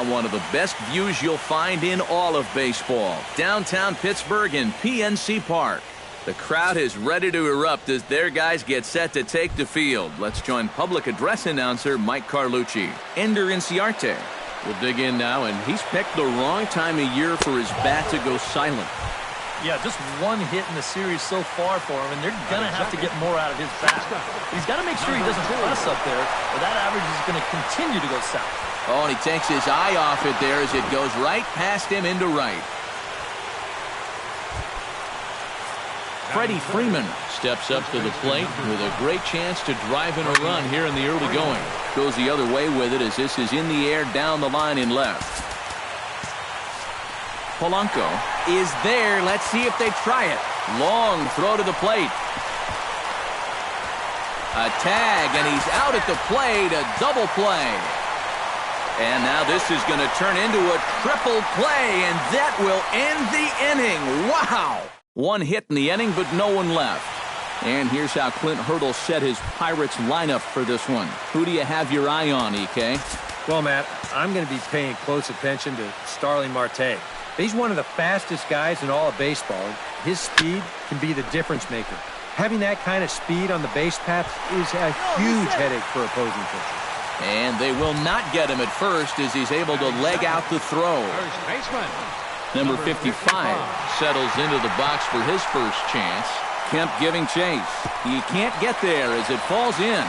one of the best views you'll find in all of baseball. Downtown Pittsburgh in PNC Park. The crowd is ready to erupt as their guys get set to take the field. Let's join public address announcer Mike Carlucci. Ender Inciarte. We'll dig in now, and he's picked the wrong time of year for his bat to go silent. Yeah, just one hit in the series so far for him, and they're going to have to get more out of his bat. He's got to make sure he doesn't press up there, or that average is going to continue to go south. Oh, and he takes his eye off it there as it goes right past him into right. Freddie Freeman steps up to the plate with a great chance to drive in a run here in the early going. Goes the other way with it as this is in the air down the line in left. Polanco is there. Let's see if they try it. Long throw to the plate. A tag, and he's out at the plate. A double play. And now this is going to turn into a triple play, and that will end the inning. Wow! One hit in the inning, but no one left. And here's how Clint Hurdle set his Pirates lineup for this one. Who do you have your eye on, EK? Well, Matt, I'm going to be paying close attention to Starling Marte. He's one of the fastest guys in all of baseball. His speed can be the difference maker. Having that kind of speed on the base paths is a huge headache for opposing pitchers. And they will not get him at first as he's able to leg out the throw. Number 55 settles into the box for his first chance. Kemp giving chase. He can't get there as it falls in.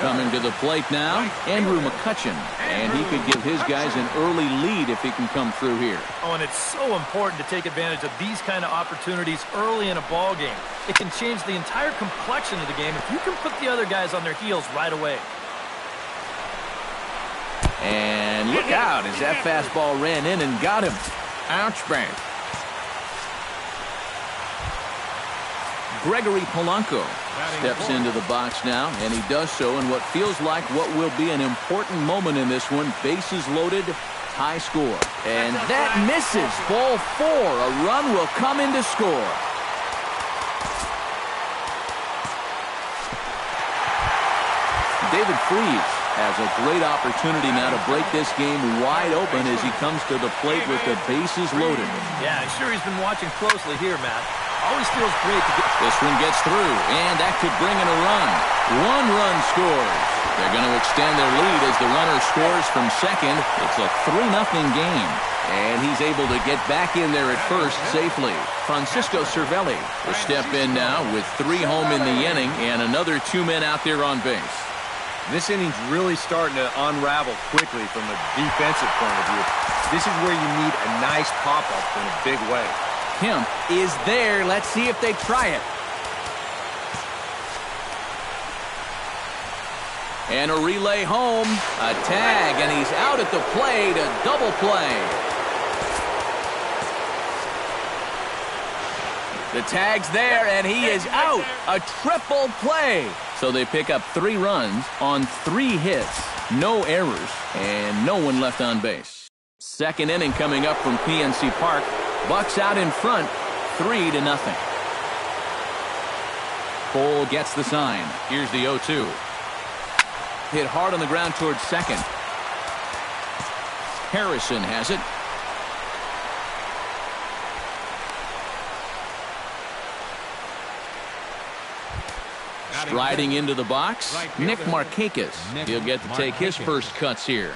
Coming to the plate now, Andrew McCutchen. And he could give his guys an early lead if he can come through here. Oh, and it's so important to take advantage of these kind of opportunities early in a ball game. It can change the entire complexion of the game if you can put the other guys on their heels right away. And look out as that fastball ran in and got him. Ouch, bang. Gregory Polanco steps into the box now, and he does so in what feels like what will be an important moment in this one. Bases loaded, high score. And that misses. Ball 4. A run will come in to score. David Freese has a great opportunity now to break this game wide open as he comes to the plate with the bases loaded. Yeah, I'm sure he's been watching closely here, Matt. Always feels great to get... This one gets through, and that could bring in a run. One run scores. They're going to extend their lead as the runner scores from second. It's a 3-0 game. And he's able to get back in there at first safely. Francisco Cervelli will step in now with 3 home in the inning and another 2 men out there on base. This inning's really starting to unravel quickly from a defensive point of view. This is where you need a nice pop-up in a big way. Kemp is there. Let's see if they try it. And a relay home. A tag, and he's out at the plate. A double play. The tag's there, and he is out. A triple play. So they pick up 3 runs on 3 hits. No errors, and no one left on base. Second inning coming up from PNC Park. Bucks out in front, 3-0. Cole gets the sign. Here's the 0-2. Hit hard on the ground towards second. Harrison has it. Striding into the box, Nick Markakis. He'll get to take his first cuts here.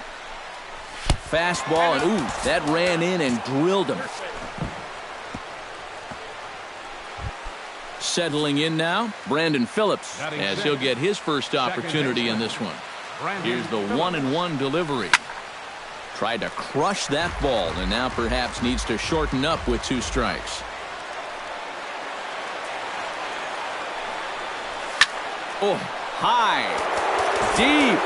Fastball, and ooh, that ran in and drilled him. Settling in now, Brandon Phillips, as he'll get his first opportunity in this one. Here's the 1-1 delivery. Tried to crush that ball, and now perhaps needs to shorten up with 2 strikes. Oh, high, deep.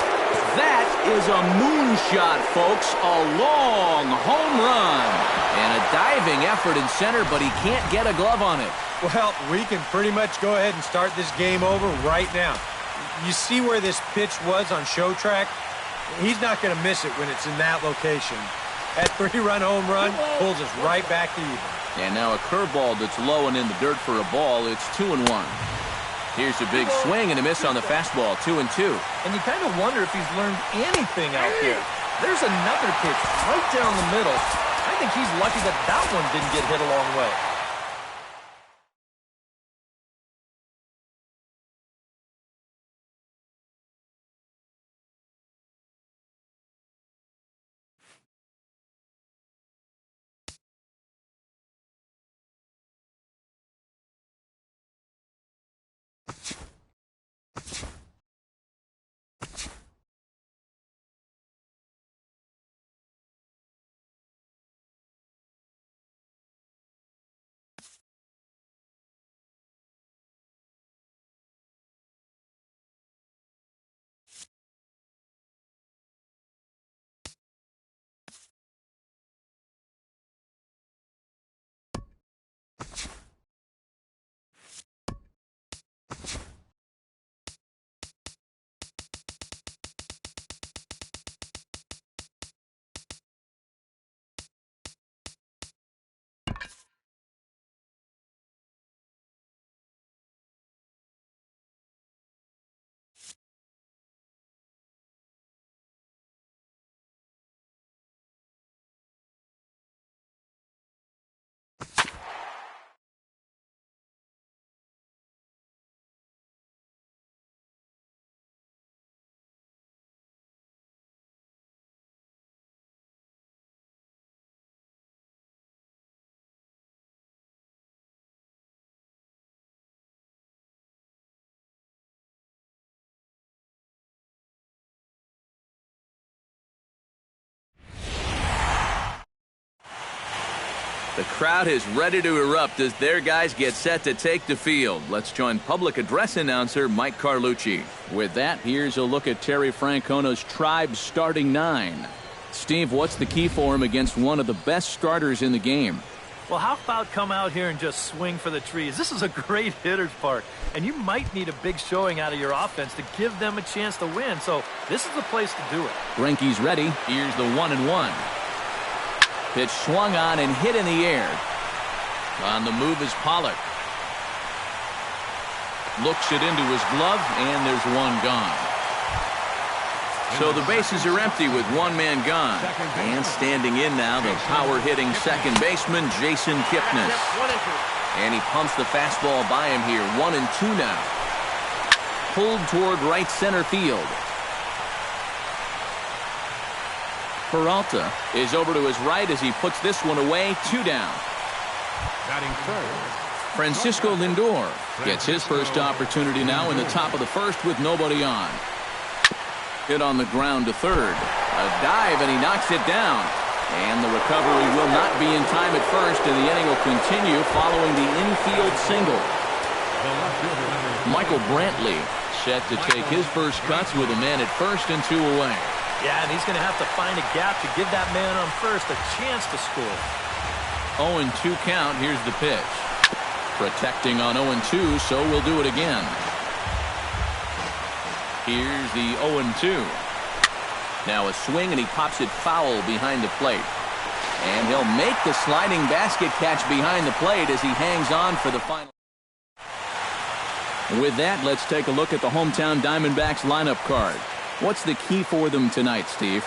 That is a moonshot, folks. A long home run. And a diving effort in center, but he can't get a glove on it. Well, we can pretty much go ahead and start this game over right now. You see where this pitch was on show track? He's not going to miss it when it's in that location. That 3-run home run pulls us right back to even. And now a curveball that's low and in the dirt for a ball. It's 2-1. Here's a big swing and a miss on the fastball, 2-2. And you kind of wonder if he's learned anything out there. There's another pitch right down the middle. I think he's lucky that that one didn't get hit a long way. The crowd is ready to erupt as their guys get set to take the field. Let's join public address announcer Mike Carlucci. With that, here's a look at Terry Francona's Tribe starting 9. Steve, what's the key for him against one of the best starters in the game? Well, how about come out here and just swing for the trees? This is a great hitter's park, and you might need a big showing out of your offense to give them a chance to win. So this is the place to do it. Greinke's ready. Here's the 1-1. Pitch swung on and hit in the air. On the move is Pollock. Looks it into his glove, and there's one gone. So the bases are empty with one man gone. And standing in now, the power-hitting second baseman, Jason Kipnis. And he pumps the fastball by him here. 1-2 now. Pulled toward right center field. Peralta is over to his right as he puts this one away. 2 down. Batting third, Francisco Lindor gets his first opportunity now in the top of the first with nobody on. Hit on the ground to third. A dive, and he knocks it down. And the recovery will not be in time at first, and the inning will continue following the infield single. Michael Brantley set to take his first cuts with a man at first and 2 away. Yeah, and he's going to have to find a gap to give that man on first a chance to score. 0-2 count. Here's the pitch. Protecting on 0-2, so we'll do it again. Here's the 0-2. Now a swing, and he pops it foul behind the plate. And he'll make the sliding basket catch behind the plate as he hangs on for the final. With that, let's take a look at the hometown Diamondbacks lineup card. What's the key for them tonight, Steve?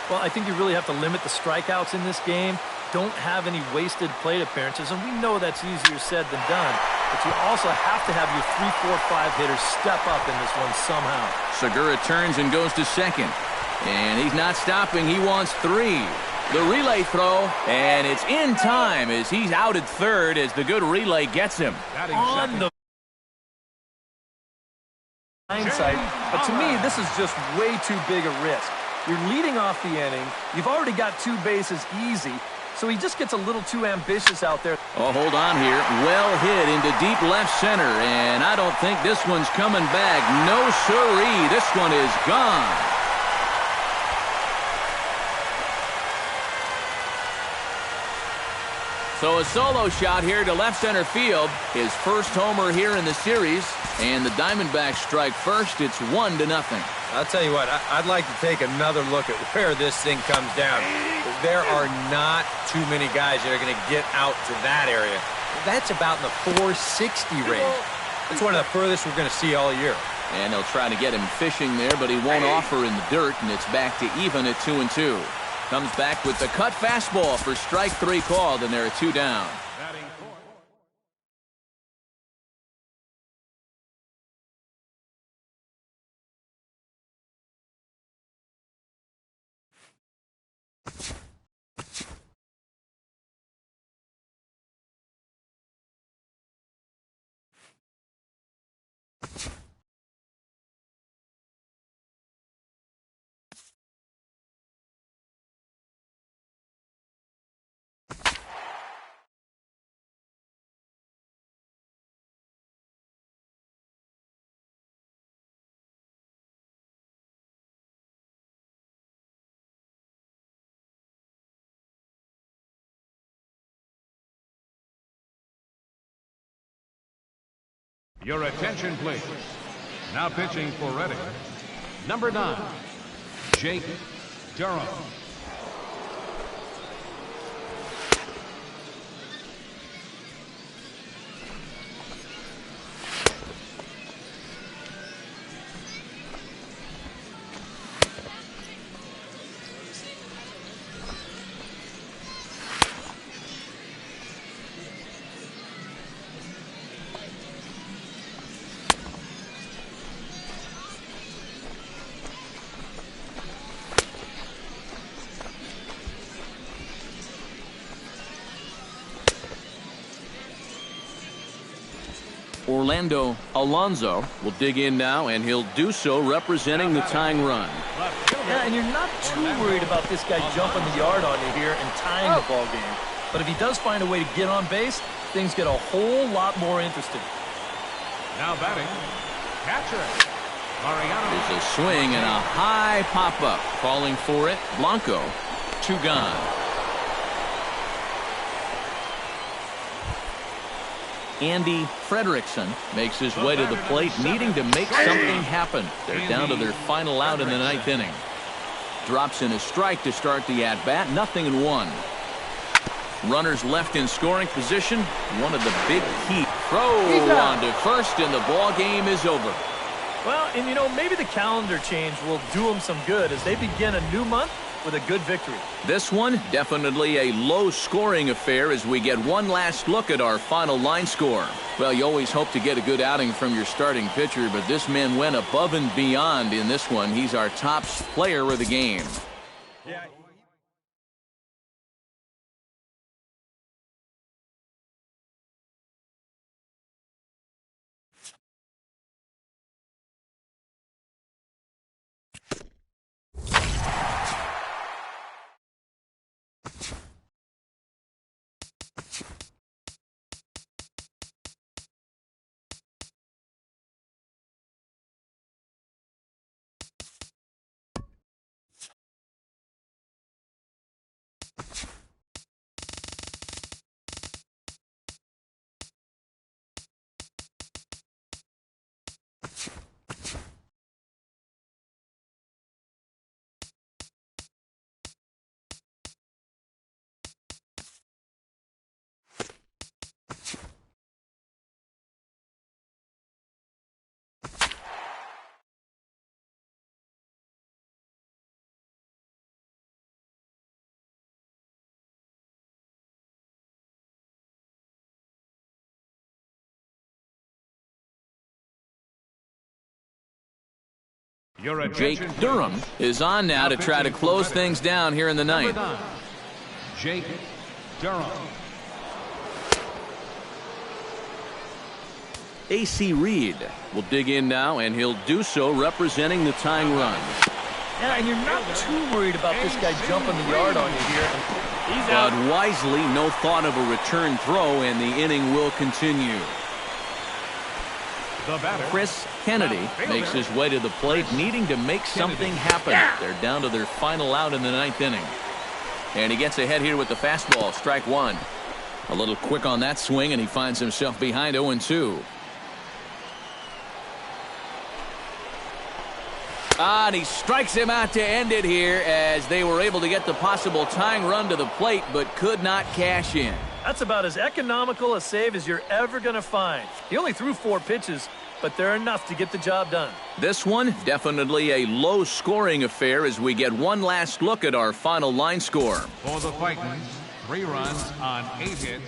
Well, I think you really have to limit the strikeouts in this game. Don't have any wasted plate appearances, and we know that's easier said than done. But you also have to have your 3, 4, 5 hitters step up in this one somehow. Segura turns and goes to second. And he's not stopping. He wants 3. The relay throw, and it's in time as he's out at third as the good relay gets him. On the hindsight, but to me, this is just way too big a risk. You're leading off the inning. You've already got 2 bases easy, so he just gets a little too ambitious out there. Oh, hold on here. Well hit into deep left center, and I don't think this one's coming back. No siree. This one is gone. So a solo shot here to left center field. His first homer here in the series. And the Diamondbacks strike first. It's 1-0. I'll tell you what, I'd like to take another look at where this thing comes down. There are not too many guys that are going to get out to that area. That's about in the 460 range. It's one of the furthest we're going to see all year. And they'll try to get him fishing there, but he won't offer in the dirt, and it's back to even at 2-2. Comes back with the cut fastball for strike 3 called, and they're at 2 down. Your attention, please. Now pitching for Reading, number 9, Jake Durham. Orlando Alonso will dig in now, and he'll do so representing the tying run. Yeah, and you're not too worried about this guy jumping the yard on you here and tying the ball game. But if he does find a way to get on base, things get a whole lot more interesting. Now batting, catcher Mariano. There's a swing and a high pop-up. Calling for it, Blanco. 2 gone. Andy Frederickson makes his way to the plate, needing to make something happen. They're down to their final out in the 9th inning. Drops in a strike to start the at-bat. 0-1. Runners left in scoring position. One of the big key. Throw on to first, and the ball game is over. Well, and you know, maybe the calendar change will do them some good as they begin a new month with a good victory. This one, definitely a low-scoring affair as we get one last look at our final line score. Well, you always hope to get a good outing from your starting pitcher, but this man went above and beyond in this one. He's our top player of the game. Yeah. Your Jake attention, Durham please. is on now to try to close things down here in the Number 9th. 9, Jake Durham. A.C. Reed will dig in now, and he'll do so representing the tying run. Yeah, and you're not too worried about this guy jumping the yard on you here. He's out. But wisely, no thought of a return throw, and the inning will continue. The batter, Chris Kennedy makes his way to the plate, needing to make something happen. They're down to their final out in the 9th inning. And he gets ahead here with the fastball, strike 1. A little quick on that swing, and he finds himself behind 0-2. And he strikes him out to end it here as they were able to get the possible tying run to the plate but could not cash in. That's about as economical a save as you're ever going to find. He only threw 4 pitches, but they're enough to get the job done. This one, definitely a low-scoring affair as we get one last look at our final line score. For the Titans, 3 runs on 8 hits.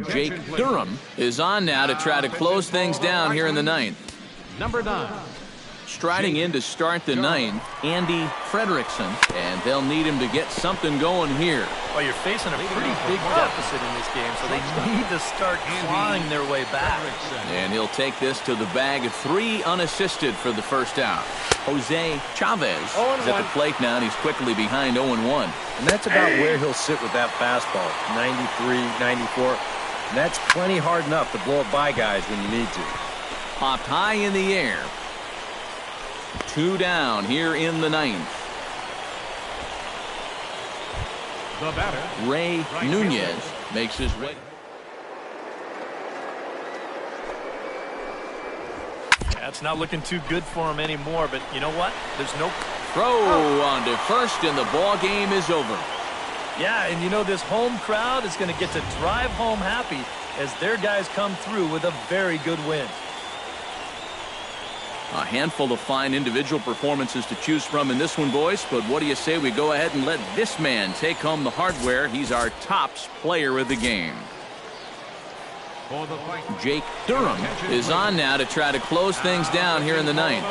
Jake Durham is on now to try to close things down here in the ninth. Number 9. Striding in to start the ninth, Andy Frederickson, and they'll need him to get something going here. Well, you're facing a pretty big deficit in this game, so they need to start clawing their way back. And he'll take this to the bag of 3 unassisted for the first out. Jose Chavez is at the plate now, and he's quickly behind 0-1. And that's about where he'll sit with that fastball, 93, 94. And that's plenty hard enough to blow it by guys when you need to. Popped high in the air. 2 down here in the ninth. The batter, Ray Nunez makes his way. Yeah, it's not looking too good for him anymore, but you know what? There's no Throw on to first, and the ball game is over. Yeah, and you know this home crowd is going to get to drive home happy as their guys come through with a very good win. A handful of fine individual performances to choose from in this one, boys, but what do you say we go ahead and let this man take home the hardware? He's our tops player of the game. for the Titans. Jake Durham is on now to try to close things down here in the ninth.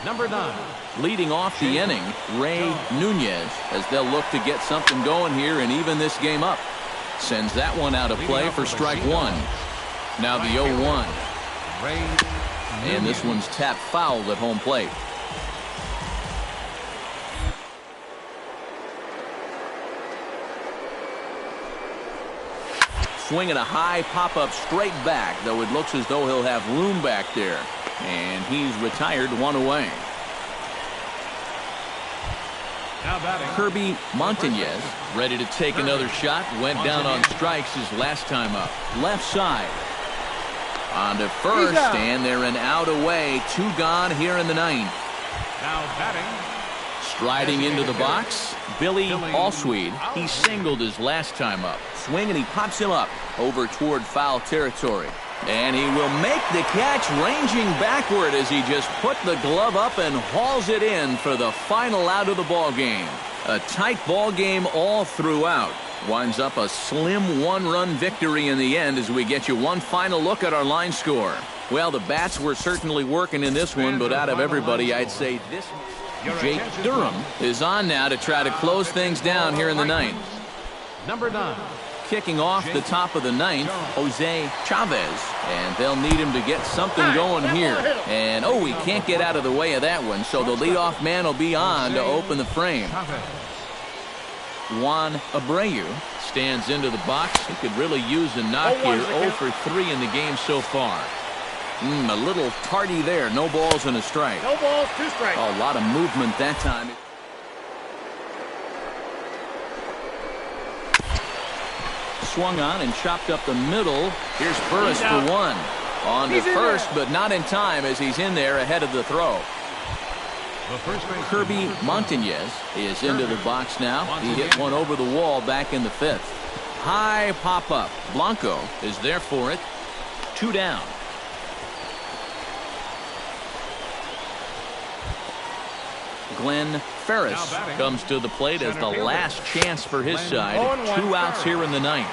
Number 9. Leading off the inning, Ray Nunez, as they'll look to get something going here and even this game up. Sends that one out of play for strike 1. Now the 0-1. And this one's tapped foul at home plate. Swinging a high pop-up straight back, though it looks as though he'll have room back there. And he's retired, 1 away. Now batting, Kirby Montañez ready to take another shot. Went down on strikes his last time up. Left side. On to first, and they're an out away. 2 gone here in the ninth. now batting, Striding into the box, Billy Allsweed. He singled his last time up. Swing, and he pops him up over toward foul territory. And he will make the catch, ranging backward as he just put the glove up and hauls it in for the final out of the ball game. A tight ball game all throughout. Winds up a slim 1-run victory in the end as we get you one final look at our line score. Well, the bats were certainly working in this one, but out of everybody, I'd say this. Jake Durham is on now to try to close things down here in the ninth. number 9. Kicking off the top of the ninth, Jose Chavez, and they'll need him to get something going here. And oh, he can't get out of the way of that one, so the leadoff man will be on to open the frame. Juan Abreu stands into the box. He could really use a knock here. 0 for 3 in the game so far. A little tardy there. No balls and a strike. No balls, 2 strikes. A lot of movement that time. Swung on and chopped up the middle. Here's Burris for 1. On to first, but not in time as he's in there ahead of the throw. Kirby Montañez is into the box now. He hit one over the wall back in the 5th. High pop-up. Blanco is there for it. 2 down. Glenn Ferris comes to the plate as the last chance for his side. 2 outs here in the ninth.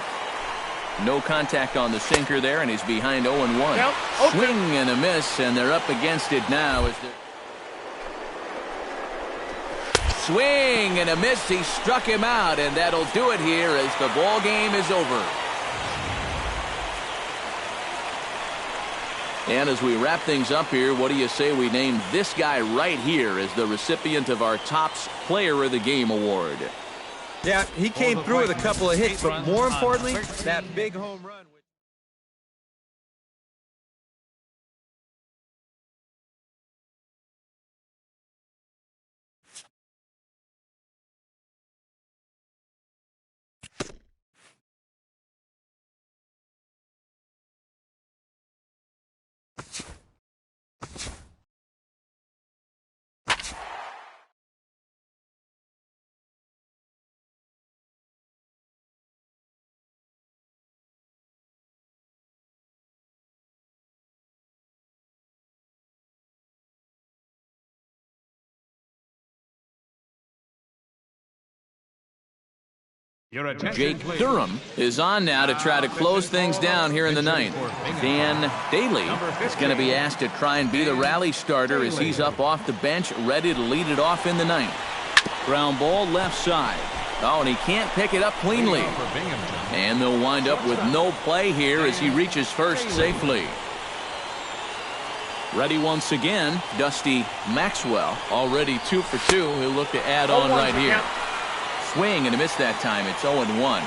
No contact on the sinker there, and he's behind 0-1. Swing and a miss, and they're up against it now. As swing and a miss. He struck him out, and that'll do it here as the ball game is over. And as we wrap things up here, what do you say we name this guy right here as the recipient of our Topps Player of the Game award? Yeah, he came through with a couple of hits, but more importantly, that big home run. Jake Durham is on now to try to close things down here in the ninth. Dan Daly is going to be asked to try and be the rally starter as he's up off the bench, ready to lead it off in the ninth. Ground ball left side. Oh, and he can't pick it up cleanly. And they'll wind up with no play here as he reaches first safely. Ready once again, Dusty Maxwell, already 2 for 2. He'll look to add on right here. Swing and a miss that time. It's 0-1.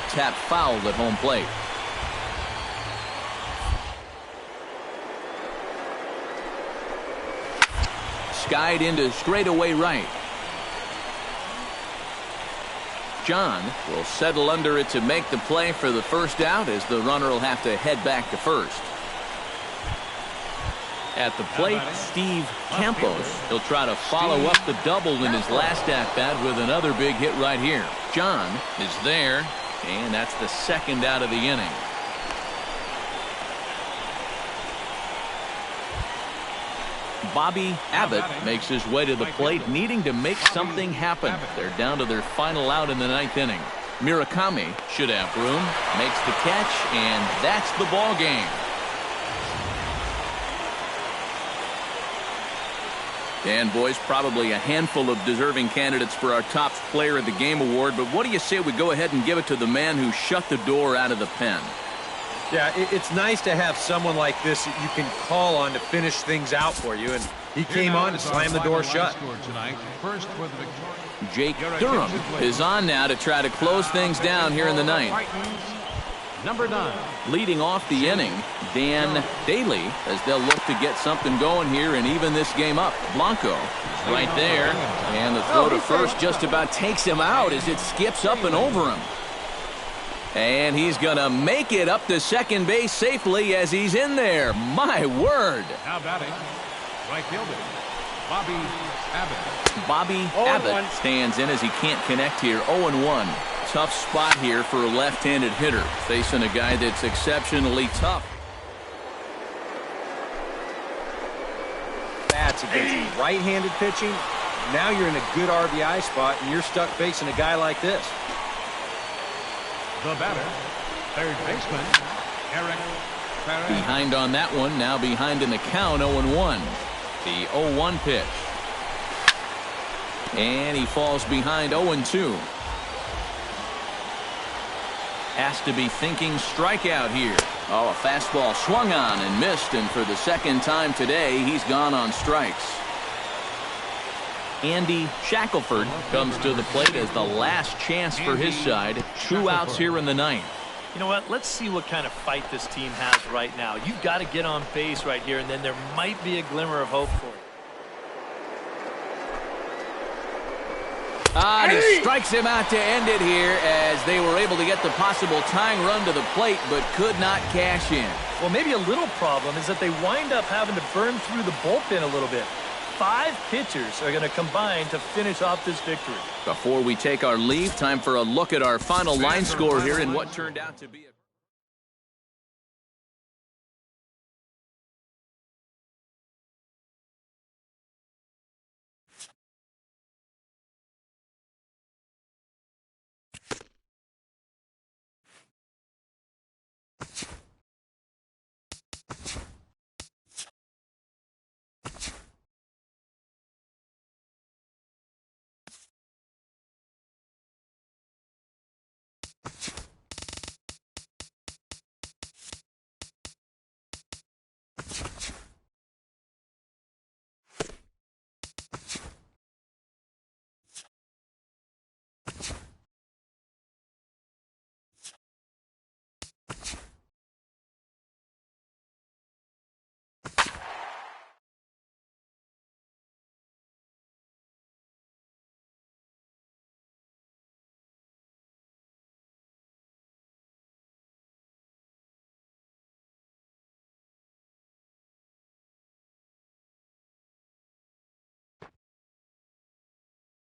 Tap fouled at home plate. Skied into straightaway right. John will settle under it to make the play for the first out as the runner will have to head back to first. At the plate, Steve Campos. He'll try to follow up the double in his last at-bat with another big hit right here. John is there, and that's the second out of the inning. Bobby Abbott makes his way to the plate, needing to make something happen. They're down to their final out in the ninth inning. Murakami should have room, makes the catch, and that's the ball game. And boys, probably a handful of deserving candidates for our Topps Player of the Game award, but what do you say we go ahead and give it to the man who shut the door out of the pen? Yeah, it's nice to have someone like this that you can call on to finish things out for you, and he came on to slam the door shut. Jake Durham is on now to try to close things down here in the ninth. Number 9. Leading off the inning, Dan Daly, as they'll look to get something going here and even this game up. Blanco right there, and the throw to first just about takes him out as it skips up and over him. And he's going to make it up to second base safely as he's in there. My word. Now batting, right fielder, Bobby Abbott. Bobby Abbott stands in as he can't connect here. 0-1. Tough spot here for a left-handed hitter, facing a guy that's exceptionally tough. That's against right-handed pitching. Now you're in a good RBI spot, and you're stuck facing a guy like this. The batter, third baseman, Eric Perez. Behind on that one, now behind in the count, 0-1. The 0-1 pitch. And he falls behind 0-2. Has to be thinking strikeout here. Oh, a fastball swung on and missed, and for the second time today, he's gone on strikes. Andy Shackelford comes to the plate as the last chance for his side. 2 outs here in the ninth. You know what? Let's see what kind of fight this team has right now. You've got to get on base right here, and then there might be a glimmer of hope for you. And he strikes him out to end it here as they were able to get the possible tying run to the plate but could not cash in. Well, maybe a little problem is that they wind up having to burn through the bullpen a little bit. 5 pitchers are going to combine to finish off this victory. Before we take our leave, time for a look at our final line score here in what turned out to be a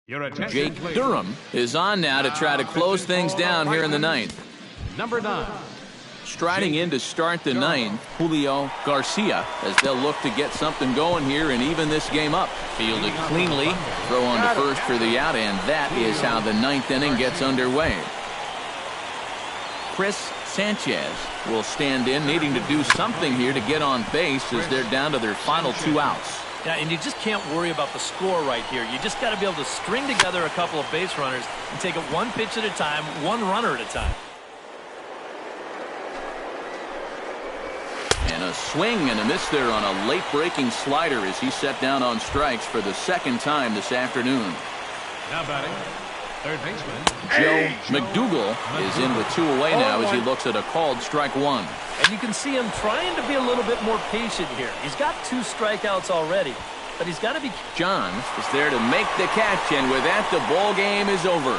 Your attention, Jake please. Durham is on now to try to close things down here in the ninth. Number 9. Striding in to start the ninth, Julio Garcia, as they'll look to get something going here and even this game up. Fielded cleanly, throw on to first for the out, and that is how the ninth inning gets underway. Chris Sanchez will stand in, needing to do something here to get on base as they're down to their final 2 outs. Yeah, and you just can't worry about the score right here. You just got to be able to string together a couple of base runners and take it one pitch at a time, one runner at a time. And a swing and a miss there on a late-breaking slider as he set down on strikes for the second time this afternoon. Now batting, third baseman Joe McDougal is in with 2 away now as he looks at a called strike 1. And you can see him trying to be a little bit more patient here. He's got 2 strikeouts already, but he's got to be... Johns is there to make the catch, and with that, the ball game is over.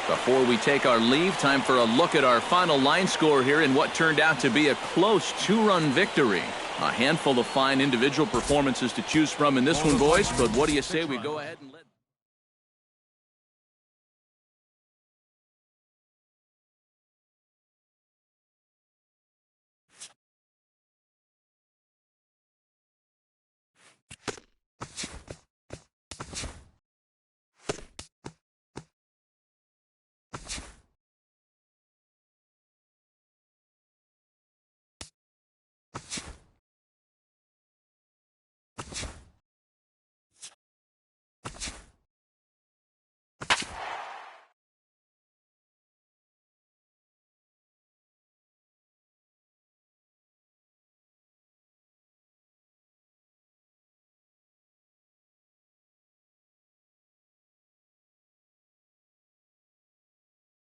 Before we take our leave, time for a look at our final line score here in what turned out to be a close 2-run victory. A handful of fine individual performances to choose from in this one, boys, but what do you say we go ahead and let...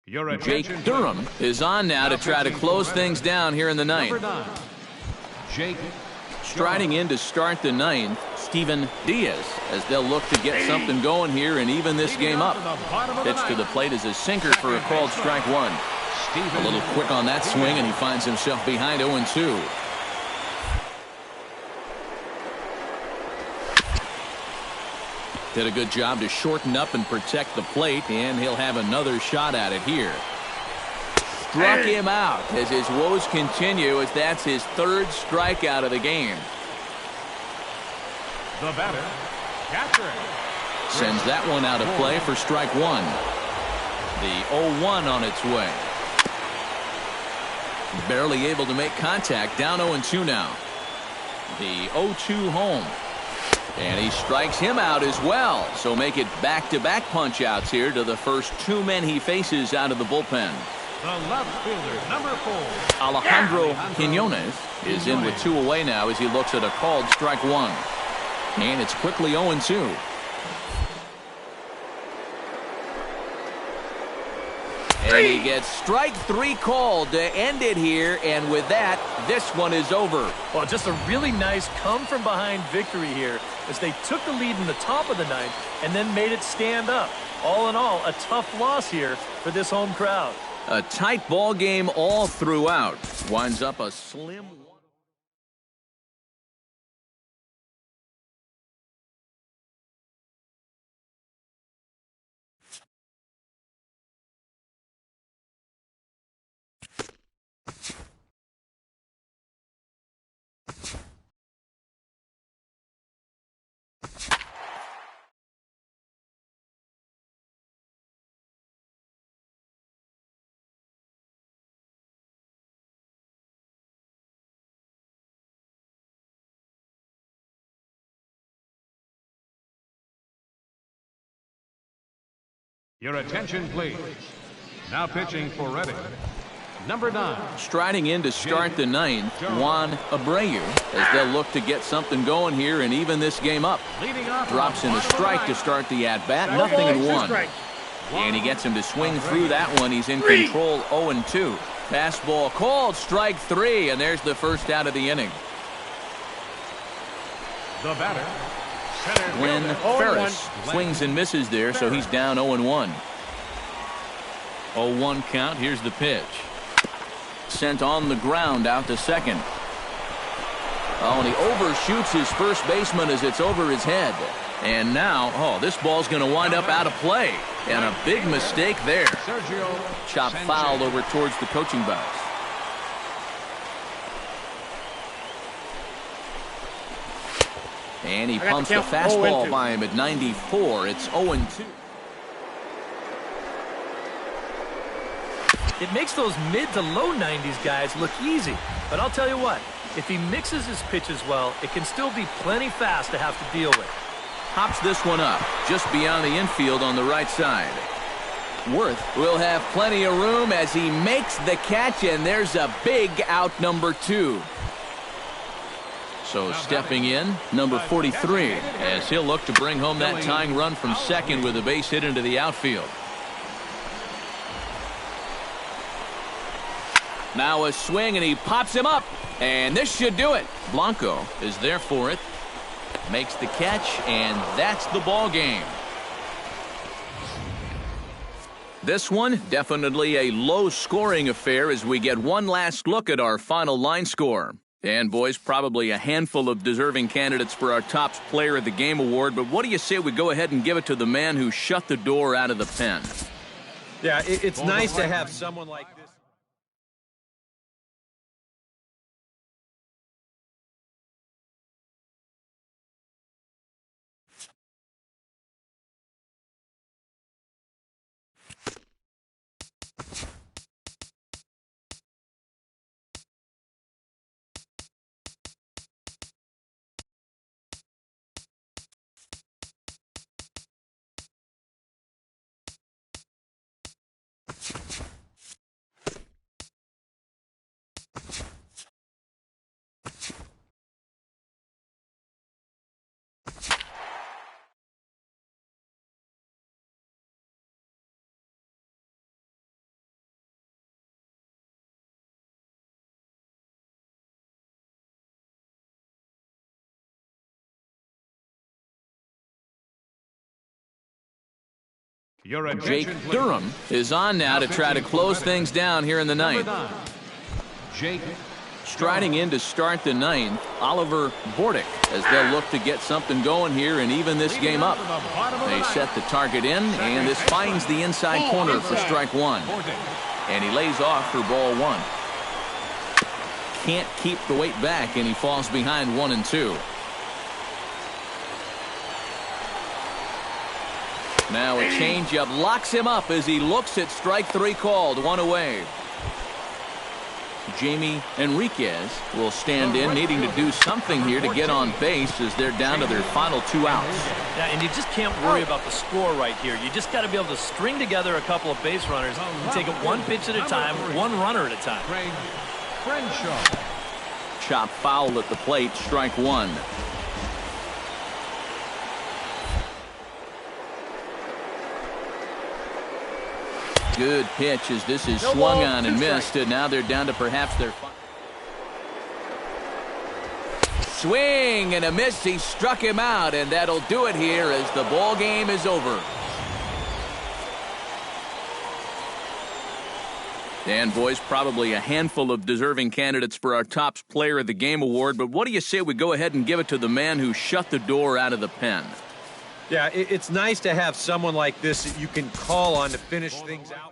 Your attention, Jake Durham is on now to try to close things down here in the ninth. Number 9. Jake Striding in to start the ninth, Steven Diaz, as they'll look to get something going here and even this game up. Pitch to the plate is a sinker for a called strike 1. A little quick on that swing, and he finds himself behind 0-2. Did a good job to shorten up and protect the plate, and he'll have another shot at it here. Struck him out as his woes continue, as that's his 3rd strikeout of the game. the batter, Catherine. Sends that one out of play for strike 1. The 0-1 on its way. Barely able to make contact, down 0-2 now. The 0-2 home. And he strikes him out as well. So make it back-to-back punch-outs here to the first 2 men he faces out of the bullpen. The left fielder, number 4. Alejandro Quinones is in with 2 away now as he looks at a called strike 1. And it's quickly 0-2. And he gets strike 3 called to end it here, and with that, this one is over. Well, just a really nice come-from-behind victory here as they took the lead in the top of the ninth and then made it stand up. All in all, a tough loss here for this home crowd. A tight ball game all throughout. Winds up a slim... Your attention, please. Now pitching for Reading, number 9. Striding in to start the ninth, Juan Abreu, as they'll look to get something going here and even this game up. Leading off, Drops in a strike to start the at-bat, nothing in 1. And he gets him to swing through that one. He's in control, 0-2. Fastball called, strike 3, and there's the first out of the inning. The batter, center Glenn fielder, Ferris swings and misses there, so he's down 0-1. 0-1 count. Here's the pitch. Sent on the ground out to second. Oh, and he overshoots his first baseman as it's over his head. And now, this ball's going to wind up out of play. And a big mistake there. Chop fouled over towards the coaching box. And he pumps the fastball by him at 94. It's 0-2. It makes those mid to low 90s guys look easy. But I'll tell you what, if he mixes his pitches well, it can still be plenty fast to have to deal with. Hops this one up just beyond the infield on the right side. Worth will have plenty of room as he makes the catch, and there's a big out, number 2. So stepping in, number 43, as he'll look to bring home that tying run from second with a base hit into the outfield. Now a swing, and he pops him up, and this should do it. Blanco is there for it. Makes the catch, and that's the ball game. This one, definitely a low-scoring affair as we get one last look at our final line score. And, boys, probably a handful of deserving candidates for our top player of the game award, but what do you say we go ahead and give it to the man who shut the door out of the pen? Yeah, it's nice to have someone like this. Jake Durham is on now to try to close things down here in the ninth. Jake. Striding in to start the ninth, Oliver Bordick, as they'll look to get something going here and even this game up. They set the target in, and this finds the inside corner for strike 1. And he lays off for ball 1. Can't keep the weight back, and he falls behind 1-2. Now a changeup locks him up as he looks at strike 3 called, 1 away. Jamie Enriquez will stand in, needing to do something here to get on base as they're down to their final 2 outs. Yeah, and you just can't worry about the score right here. You just got to be able to string together a couple of base runners and take it one pitch at a time, one runner at a time. Crenshaw. Chop foul at the plate, strike 1. Good pitch as this is swung on and missed, and now they're down to perhaps their swing and a miss. He struck him out, and that'll do it here as the ball game is over. And, boys, probably a handful of deserving candidates for our top player of the game award, but what do you say we go ahead and give it to the man who shut the door out of the pen? Yeah, it's nice to have someone like this that you can call on to finish things out.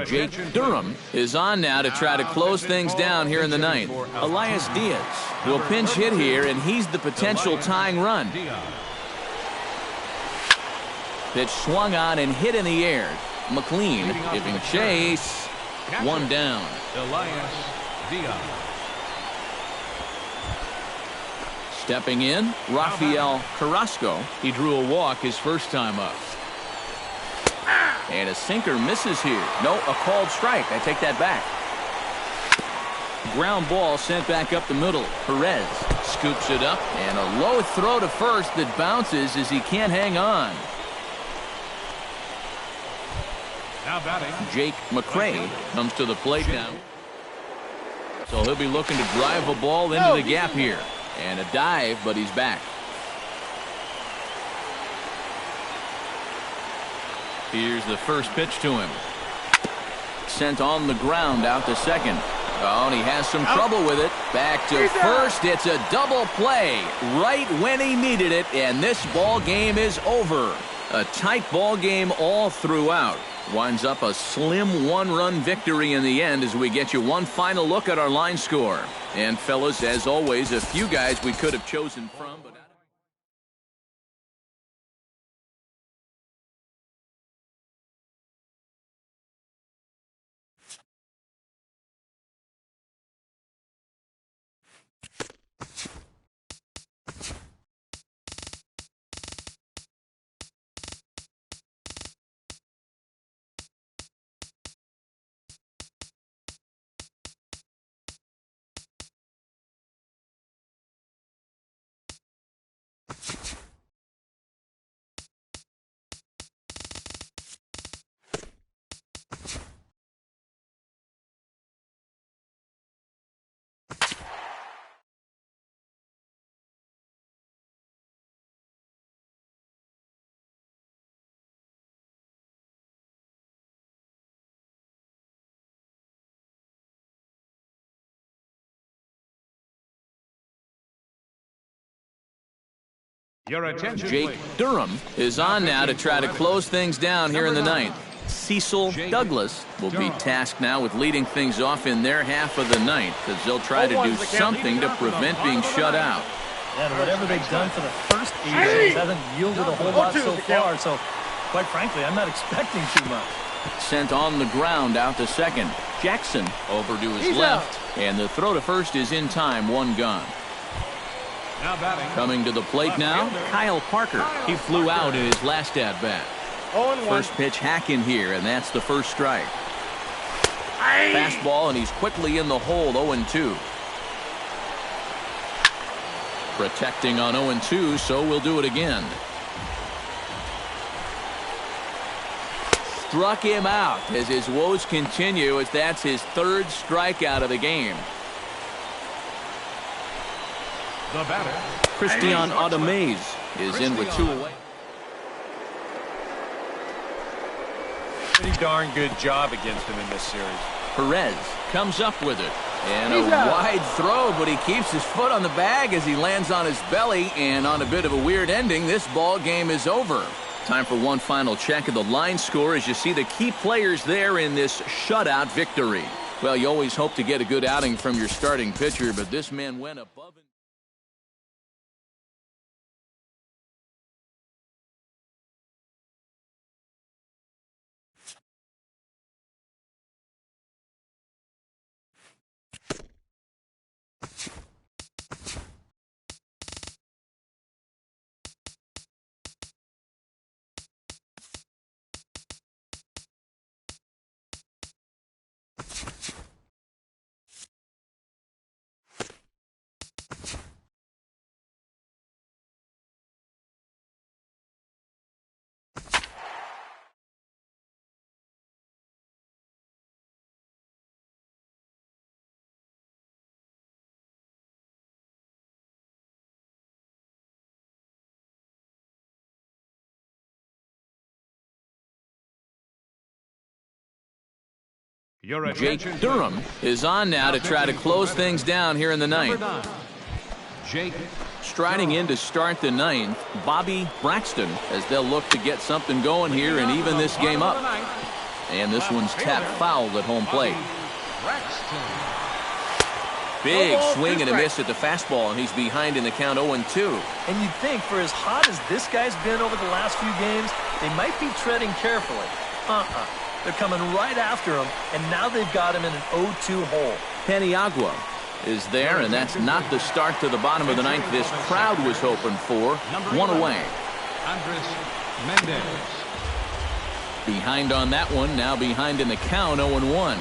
Jake Durham is on now to try to close things down here in the ninth. Elias Diaz will pinch hit here, and he's the potential tying run. Pitch swung on and hit in the air. McLean giving chase. 1 down. Elias Diaz. Stepping in, Rafael Carrasco. He drew a walk his first time up. And a sinker misses here. No, a called strike. I take that back. Ground ball sent back up the middle. Perez scoops it up, and a low throw to first that bounces as he can't hang on. Now batting, Jake McCray comes to the plate now. So he'll be looking to drive a ball into the gap here. And a dive, but he's back. Here's the first pitch to him. Sent on the ground out to second. Oh, and he has some trouble with it. Back to first. It's a double play right when he needed it, and this ball game is over. A tight ball game all throughout. Winds up a slim one-run victory in the end as we get you one final look at our line score. And fellas, as always, a few guys we could have chosen from, but your attention, Jake please. Durham is on now to try to close things down here in the ninth. Cecil Douglas will be tasked now with leading things off in their half of the ninth as they'll try to do something to prevent being shut out. And whatever they've done for the first 8 innings hasn't yielded a whole lot so far. So, quite frankly, I'm not expecting too much. Sent on the ground out to second. Jackson over to his left. And the throw to first is in time, one gone. Now batting, Coming to the plate now, Kyle Parker. He flew out in his last at-bat. First pitch hack in here, and that's the first strike. Fastball, and he's quickly in the hole, 0-2. Protecting on 0-2, so we'll do it again. Struck him out as his woes continue, as that's his third strikeout of the game. the batter, Christian Audemaze is in with 2 away. Pretty darn good job against him in this series. Perez comes up with it. And a wide throw, but he keeps his foot on the bag as he lands on his belly. And on a bit of a weird ending, this ball game is over. Time for one final check of the line score as you see the key players there in this shutout victory. Well, you always hope to get a good outing from your starting pitcher, but this man went above and your Jake attention, Durham is on now to try to close things down here in the ninth. Number 9, Jake Striding in to start the ninth, Bobby Braxton, as they'll look to get something going here and even this game up. And this one's tapped foul at home plate. Braxton. Big swing and a miss at the fastball, and he's behind in the count 0-2. And you'd think for as hot as this guy's been over the last few games, they might be treading carefully. They're coming right after him, and now they've got him in an 0-2 hole. Paniagua is there, and that's not the start to the bottom of the ninth this crowd was hoping for. One away. Andres Mendez. Behind on that one, now behind in the count 0-1.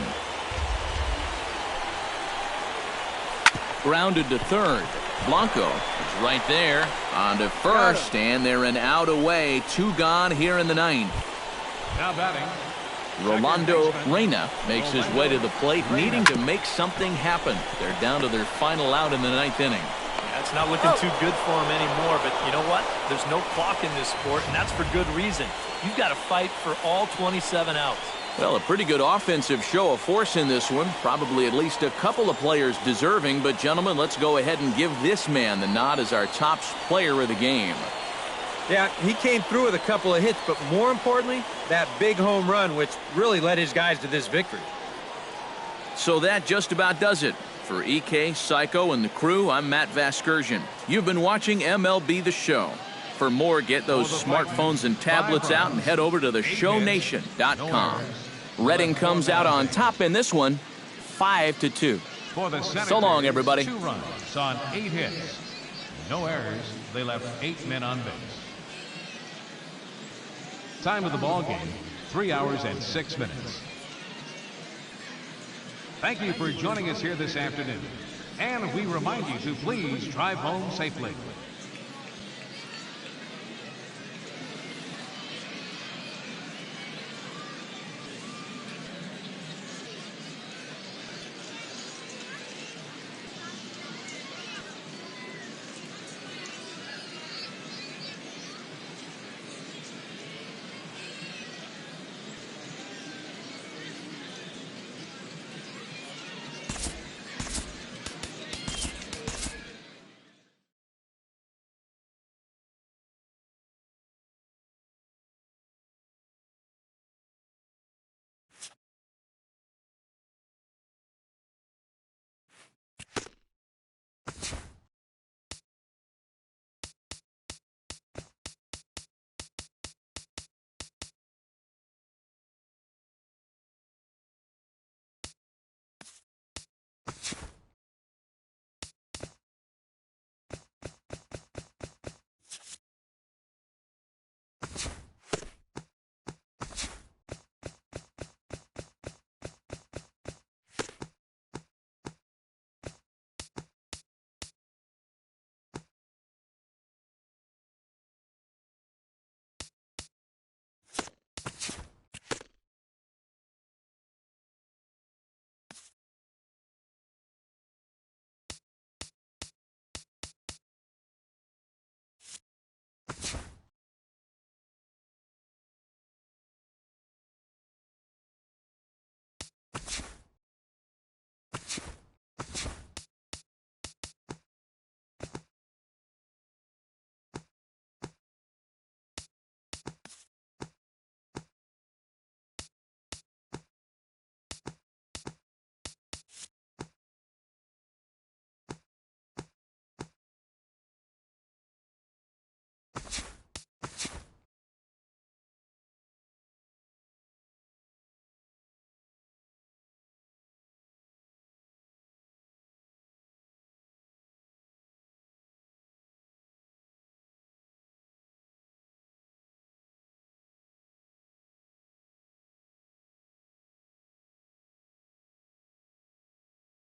Grounded to third. Blanco is right there on to first, and they're an out away. 2 gone here in the 9th. Now batting, Rolando Reyna makes his way to the plate, needing to make something happen. They're down to their final out in the 9th inning. Yeah, it's not looking too good for him anymore, but you know what? There's no clock in this sport, and that's for good reason. You've got to fight for all 27 outs. Well, a pretty good offensive show of force in this one. Probably at least a couple of players deserving, but gentlemen, let's go ahead and give this man the nod as our top player of the game. Yeah, he came through with a couple of hits, but more importantly, that big home run, which really led his guys to this victory. So that just about does it. For EK, Psycho, and the crew, I'm Matt Vasgersian. You've been watching MLB The Show. For more, get those smartphones and tablets out and head over to theshownation.com. Reading comes out on top in this one, 5-2. So long, everybody. 2 runs on 8 hits. No errors. They left 8 men on base. Time of the ball game, 3 hours and 6 minutes. Thank you for joining us here this afternoon. And we remind you to please drive home safely.